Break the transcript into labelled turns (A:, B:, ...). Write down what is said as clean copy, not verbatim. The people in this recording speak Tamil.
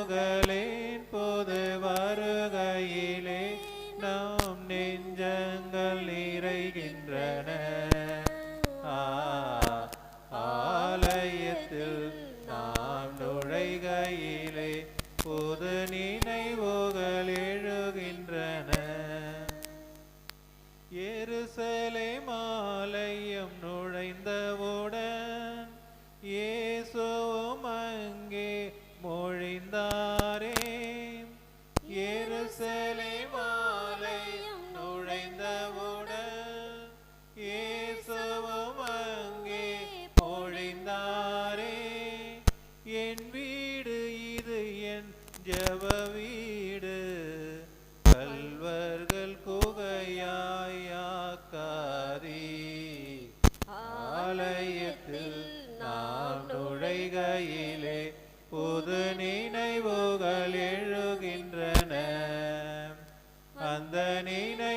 A: புகழேன் பொது வருகையிலே நாம் நெஞ்சங்கள் நிறைகின்றன. ஆலயத்தில் நாம் நுழைகையிலே புது நினைவுகள் எழுகின்றன. எருசலேம் ஆலயம் நுழைந்தவுடன் இயேசுவும் அங்கே மொழிந்தாரே. எருசலேம் ஆலயம் நுழைந்தவுடன் இயேசுவும் அங்கே மொழிந்தாரே. என் வீடு இது என் ஜெப வீடு, கல்வர்கள் குகையாயாக்காதே. ஆலயத்தில் நாம் நுழைகையிலே புது நினைவுகள் எழுகின்றன. அந்த நினை